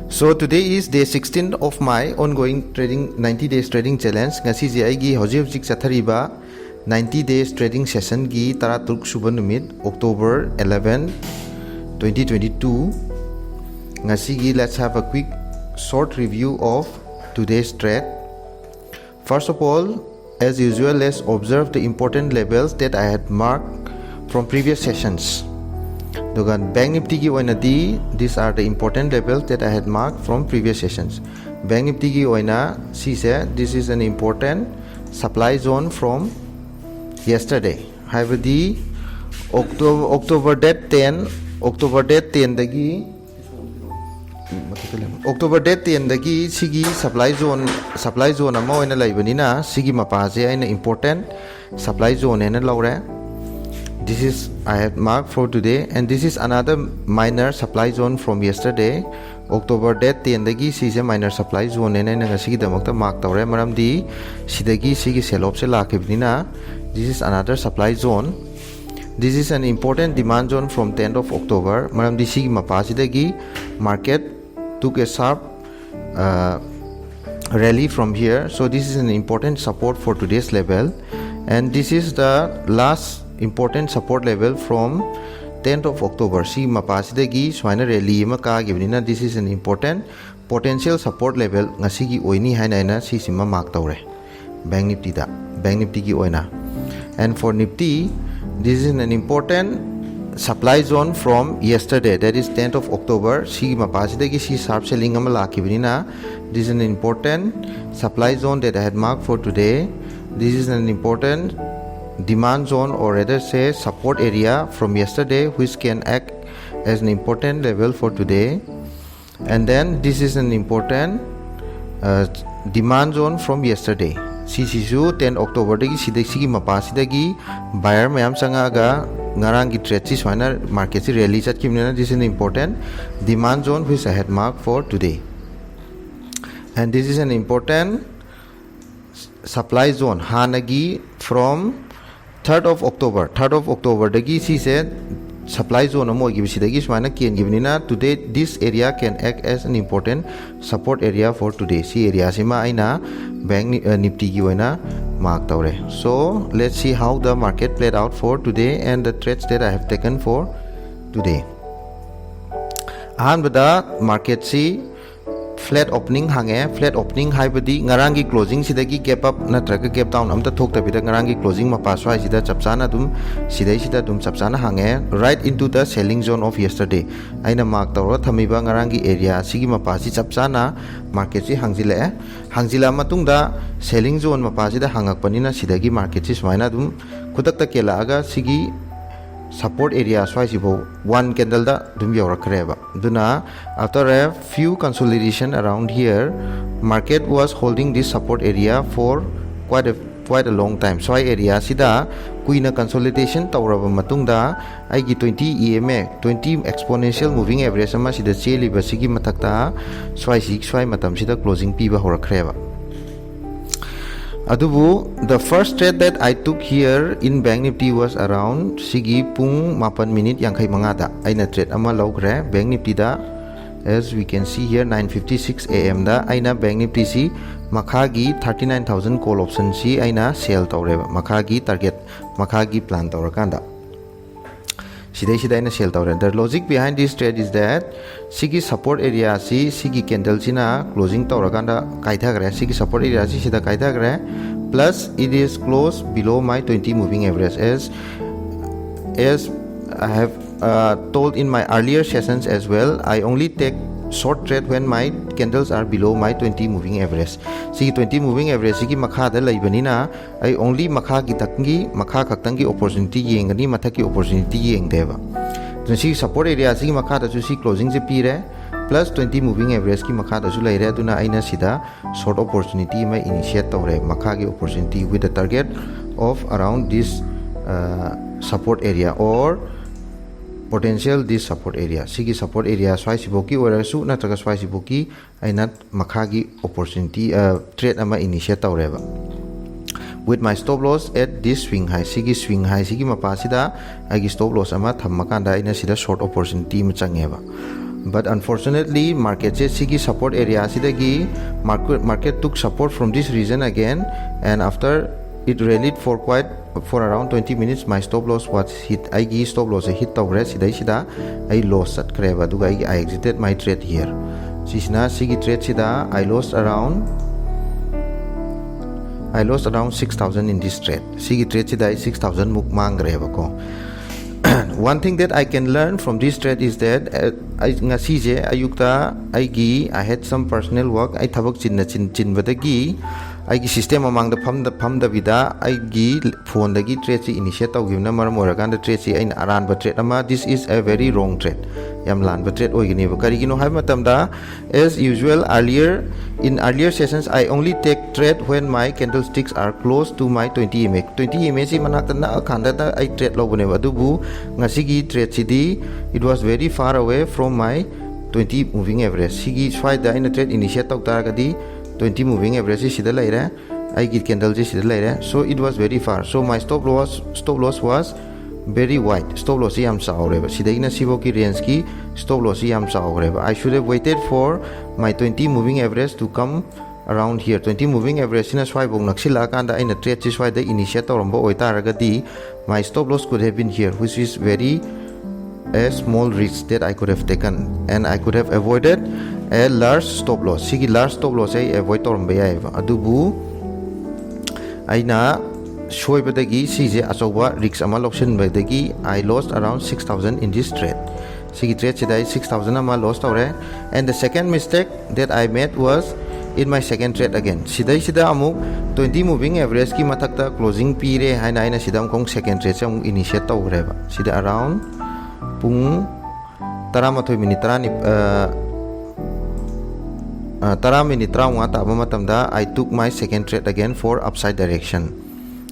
So today is day 16 of my ongoing trading 90 days trading challenge. Ngasi ji aigi hojik chathariba 90 days trading session gi taratuk suba numit October 11 2022. Ngasi gi let's have a quick short review of today's trade. First of all, as usual, let's observe the important levels that I had marked from previous sessions. Dogan Bank Nifty ki oina di, these are the important levels that I had marked from previous sessions. Bank Nifty ki oina, she said this is an important supply zone from yesterday. Haibadi October date 10 dagi October date 10 dagi sigi supply zone ama oina laibanina sigi mapa se aina important supply zone ena laure. This is I have marked for today, and this is another minor supply zone from yesterday. October date 10 dagi si se minor supply zone ena ngasi gi damakta mark tawre maram di sidagi sigi sell off se lakibnina. This is another supply zone. This is an important demand zone from 10th of October. Maram di sigi mapa sidagi market took a sharp rally from here. So this is an important support for today's level, and this is the last important support level from 10th of October. Si mapasidagi swaina rally maka gibnina. This is an important potential support level ngasi gi oini haina ina si sima mark tawre Bank Nifty da Bank Nifty gi oina. And for Nifty, this is an important supply zone from yesterday, that is 10th of October. Si mapasidagi si sharp selling ama lakibnina. This is an important supply zone that I had marked for today. This is an important demand zone, or rather say support area from yesterday, which can act as an important level for today. And then this is an important demand zone from yesterday. Sisisu 10 October dagi sidagi mapasidagi buyer mayam sangaga ngarang gi trade si swana market si rally chat kimna. This is an important demand zone which I had marked for today, and this is an important supply zone hanagi from 3rd of October dagi si said supply zone amo gi sidagi swana ken gibnina. Today this area can act as an important support area for today. Si area sima aina Bank Nifty gi oina mark tawre. So let's see how the market played out for today and the trades that I have taken for today. Ahanbada market si flat opening hange. Flat opening haibadi ngarangi closing sidagi gap up natraga gap down amta thokta bida ngarangi closing mapaswa sida chapsana dum sidai sida dum chapsana hange right into the selling zone of yesterday. Aina mark tawra thamiba ngarangi area sigi mapasi chapsana market si hangjile matungda selling zone mapasi da hangakpanina sidagi market si swaina dum khutakta kelaaga sigi support area swasibo one candle da dum yorakreba. Duna after a few consolidation around here, market was holding this support area for quite a long time. So area sida kuina consolidation tawraba matungda aigi 20 EMA 20 exponential moving average ama sida cheli basigi matakta swai matam sida closing piba horakreba. Adubu, the first trade that I took here in Bank Nifty was around sigi pung 8 minute yangkai mangada. Aina trade ama logre Bank Nifty da, as we can see here 9:56 AM da aina Bank Nifty si makhagi 39,000 call option si aina sell tawreba makhagi target makhagi plan tawrakanda. Sidai aina sell tawre. The logic behind this trade is that sigi support area si sigi candle sina closing tawrakanda kaithagre sigi support area si sida kaithagre, plus it is close below my 20 moving average, as I have told in my earlier sessions as well. I only take short trade when my candles are below my 20 moving average. Sigi 20 moving average sigi makha da laibanina I only makha khaktangi opportunity yengani mathaki opportunity yengdeba. Sigi support area sigi makha da si closing je pire plus 20 moving average ki makha da su laire aduna aina sida short opportunity ma initiate tawre makha gi opportunity with the target of around this support area or potential this support area. Sigi support area swai or su natraga swai siboki aina makhagi opportunity trade ama initiate tawreba. With my stop loss at this swing high sigi mapasida agi stop loss ama thammakanda aina sida short opportunity ma changeba. but unfortunately market che sigi support area sidagi market took support from this region again, and after it rallied for around 20 minutes my stop loss was hit. I stop loss hit tawre sida I lost at kreva duga I exited my trade here. Sisna sigi trade sida I lost around 6,000 in this trade. Sigi trade sida 6,000 muk mang kreva ko. One thing that I can learn from this trade is that ngasi je ayukta I had some personal work I thabak chin badagi I system among the pam da vida I phone dagi trade si initiate taw givna maram oragan the trade si ain aran ba trade ama. This is a very wrong trade. Yam lan ba trade oigini ba karigino hay matam da. As usual in earlier sessions I only take trade when my candlesticks are close to my 20 EMA. 20 EMA si manakta na khanda da I trade lo bune ba dubu ngasi gi trade si di it was very far away from my 20 moving average. Sigi swai da in trade initiate taw taragadi 20 moving average sida laira I get candle sida laira, so it was very far. So my stop loss was very wide. Stop loss yam saureba sida ina sibo ki range ki stop loss yam saureba. I should have waited for my 20 moving average to come around here. 20 moving average ina swai bong naksila kanda ina trade si swai da initiate tawramba oitaragadi my stop loss could have been here, which is very a small risk that I could have taken, and I could have avoided a large stop loss. Sigi large stop loss ay avoid toramba yaiba adubu aina shoy badagi sije asoba risk ama option badagi I lost around 6,000 in this trade. Sigi trade sidai 6,000 ama lost tawre. And the second mistake that I made was in my second trade again. Sida amuk 20 moving average ki mathakta closing pire haina sida amkong second trade amuk initiate tawreba. Sida around pung 13 minute 10 minute taba matamda I took my second trade again for upside direction.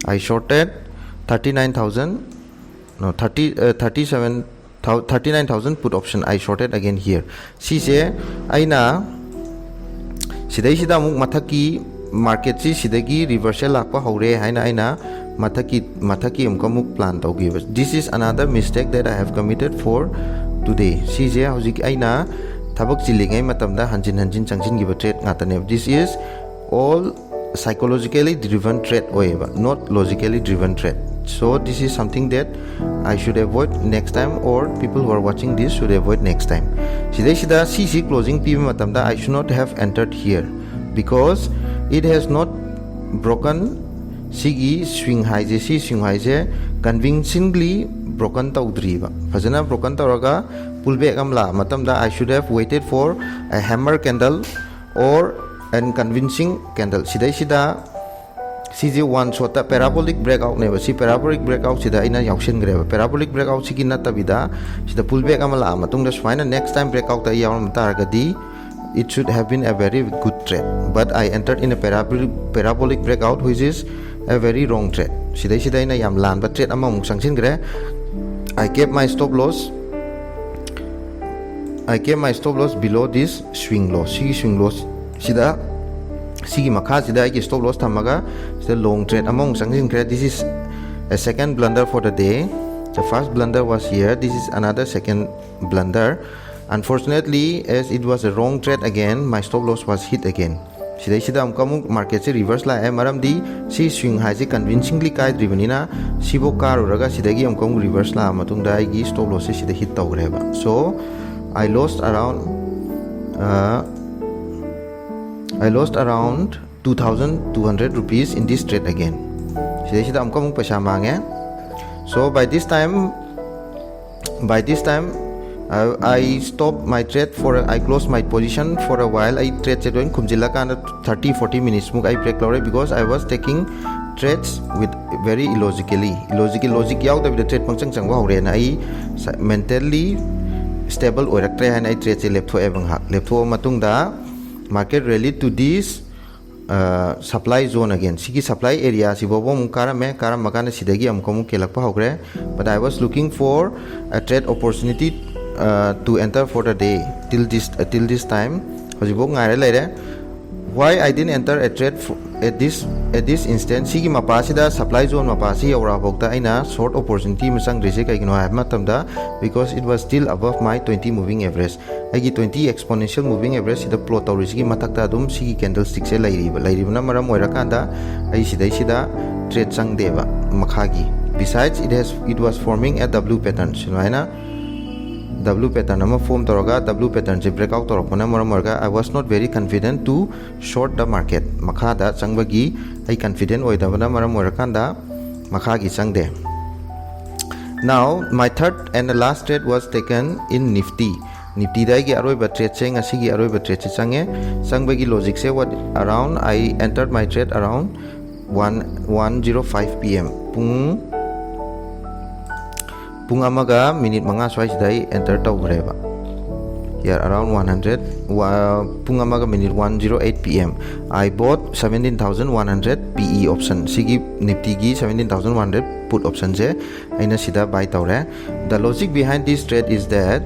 I shorted 39,000 put option. I shorted again here. Sise aina sidai amuk mathaki market si sidagi reversal lakpa haure haina aina mathaki amkamuk plan tawgiba. This is another mistake that I have committed for today. Sise hojik aina thabak chilingai matamda hanjin changsin giba trade ngatane. This is all psychologically driven trade oeba, not logically driven trade. So this is something that I should avoid next time, or people who are watching this should avoid next time. Sida CC closing P matamda I should not have entered here because it has not broken sigi swing high je convincingly broken tawdriba fazana broken tawraga pullback amla matamda I should have waited for a hammer candle or an convincing candle. Sida CG1 shota parabolic breakout neba. Si parabolic breakout sida ina yaushin greba. Parabolic breakout sigi natabida sida pullback amala matungda swine next time breakout ta yawam taragadi it should have been a very good trade, but I entered in a parabolic breakout which is a very wrong trade. Sida ina yam lan ba trade ama muk sangsin gre. I kept my stop loss below this swing loss. Sigi swing loss sida sigi makha sida I stop loss tamaga sida long trade among sangsin gre. This is a second blunder for the day. The first blunder was here. This is another second blunder. Unfortunately, as it was a wrong trade again, my stop loss was hit again. Sida amkamuk market se reverse la maram di si swing high se convincingly kai drivenina sibo karuraga sidagi amkamuk reverse la matungda I stop loss sida hit tawreba. So I lost around 2,200 rupees in this trade again. Sida amkamuk paisa mange. So by this time I stopped my trade I closed my position for a while. I trade doing kumjila kana 30-40 minutes muk I break lore because I was taking trades with very logic yaw da trade pangchang changwa hore na I mentally stable oiraktre han I trade left ho ebang hak left ho matungda market rallied to this supply zone again. Sigi supply area si bobo mukara makana sidagi amkomu kelakpa hogre, but I was looking for a trade opportunity to enter for the day till this time hojibok ngaire laire why I didn't enter a trade at this instant sigi mapasida supply zone mapasi aura bokta aina short opportunity masang rese kaigino ha matamda because it was still above my 20 moving average agi 20 exponential moving average sida plot tawrisi matakta adum sigi candlestick se lairibana maram oirakanda ai sida trade sang deba makhagi. Besides, it was forming a W pattern. W pattern ama form toroga W pattern je breakout torokona moramorga I was not very confident to short the market makhada changbagi I confident oidabana moramorkanda makhagi changde. Now my third and the last trade was taken in Nifty da gi aroiba trade che ngasi gi aroiba trade che changbagi logic se what around I entered my trade around 1:05 pm pung amaga minute manga swai sidai enter tawgreba here around 100 pung amaga minute 1:08 pm I bought 17,100 PE option sigi Nifty gi 17,100 put option je aina sida buy tawre. The logic behind this trade is that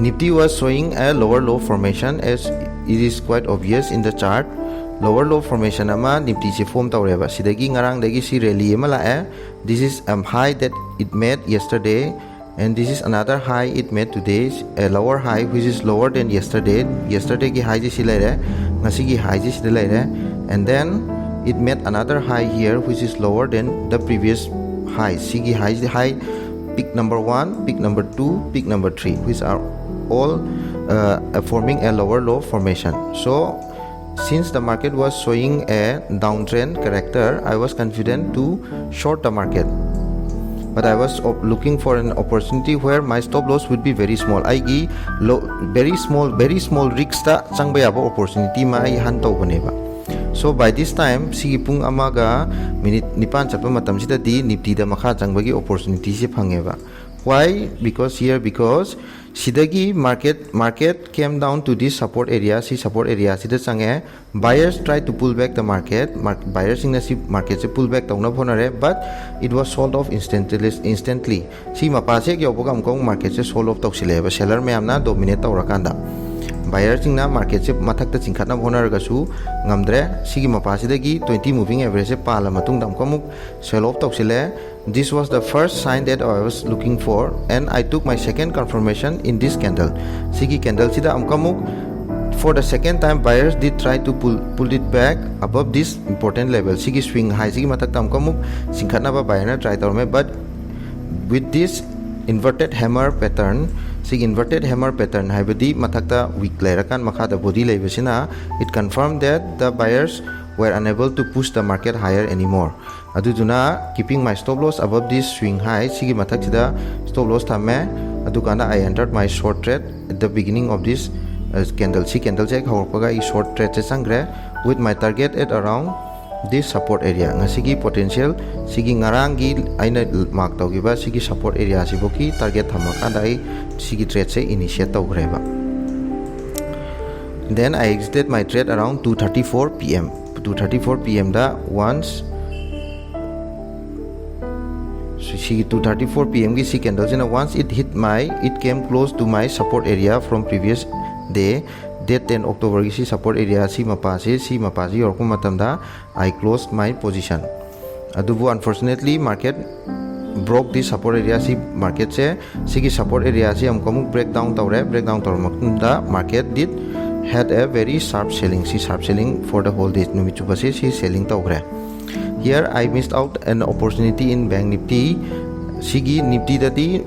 Nifty was showing a lower low formation as it is quite obvious in the chart. Lower low formation ama Nifty se form tawreba sidagi ngarang dagi si rally ama lae. This is high that it made yesterday and this is another high it made today, a lower high which is lower than yesterday ki high ji si laire ngasi gi high ji si laire and then it made another high here which is lower than the previous high. Sigi high peak number 1, peak number 2, peak number 3 which are all forming a lower low formation. So since the market was showing a downtrend character, I was confident to short the market. But I was looking for an opportunity where my stop loss would be very small. Aigi very small risk ta changbayaba opportunity ma I han tawbaneba. So by this time sigi pung amaga minute nipan chapa matam sida di Nifty da makha changbagi opportunity se phangeba. Why? Because sidagi market came down to this support area. See support area sida change buyers tried to pull back the market. Buyers in the market se pull back tawna phonare but it was sold off instantly. See mapase ki oboga amkong market se sold off tawsileba seller mayamna dominate tawrakanda buyers singna market se mathakta chingkhatna phonarga su ngamdre sigi mapasidagi 20 moving average se pala matung dam komuk sell off tawsile. This was the first sign that I was looking for and I took my second confirmation in this candle. Sigi candle sida amkamuk for the second time buyers did try to pull it back above this important level. Sigi swing high sigi matak amkamuk singkhatna ba buyer try tawme but with this inverted hammer pattern haibadi mathakta weak lairakan makhada body leibasina it confirmed that the buyers were unable to push the market higher anymore. Aduduna keeping my stop loss above this swing high sigi mathak sida stop loss thamme adukana I entered my short trade at the beginning of this candle check hawpaga I short trade che sangre with my target at around this support area ngasigi potential sigi ngarangi aina mark tawgiba sigi support area siboki target thamakanda I sigi trade se initiate tawgreba. Then I exited my trade around 2:34 pm. 2:34 pm da once see 2:34 pm ki see candles in once it came close to my support area from previous day date 10 October ki see support area si mapasi yorko matamda I closed my position. Adubu unfortunately market broke this support area si market se sigi support area si amkamuk breakdown tawmakunda market did had a very sharp selling for the whole day numichubase si selling tawgre. Here I missed out an opportunity in Bank Nifty. Sigi Nifty dati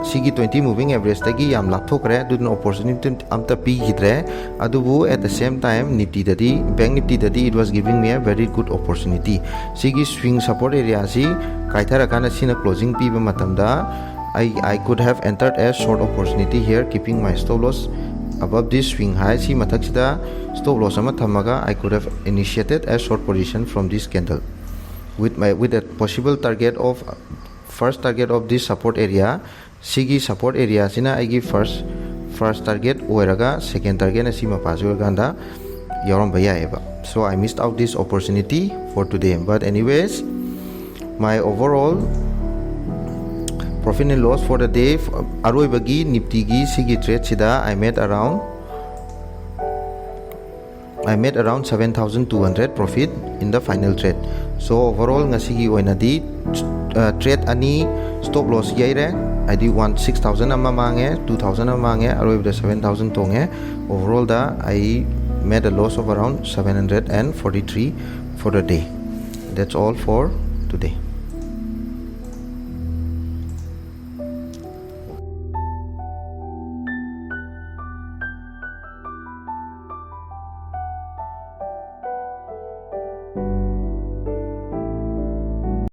sigi 20 moving average tagi yam lapthokre dun opportunity amta pi hidre adubu at the same time Bank Nifty dati it was giving me a very good opportunity. Sigi swing support area si kaithara kana sina closing pi ba matamda I could have entered a short opportunity here keeping my stop loss above this swing high. Si mathak sida stop loss ama thamaga I could have initiated a short position from this candle with a possible target of first target of this support area. Sigi support area sina igi first target oiraga second target na si mapasu ganda yarom bayaeba. So I missed out this opportunity for today, but anyways my overall profit and loss for the day aroi bagi Nifty gi sigi trade sida I made around I made around 7,200 profit in the final trade. So overall ngasi gi oina di trade ani stop loss yaire I di 6,000 ama mange 2,000 ama mange aroi the 7,000 tonge. Overall da I made a loss of around 743 for the day. That's all for today.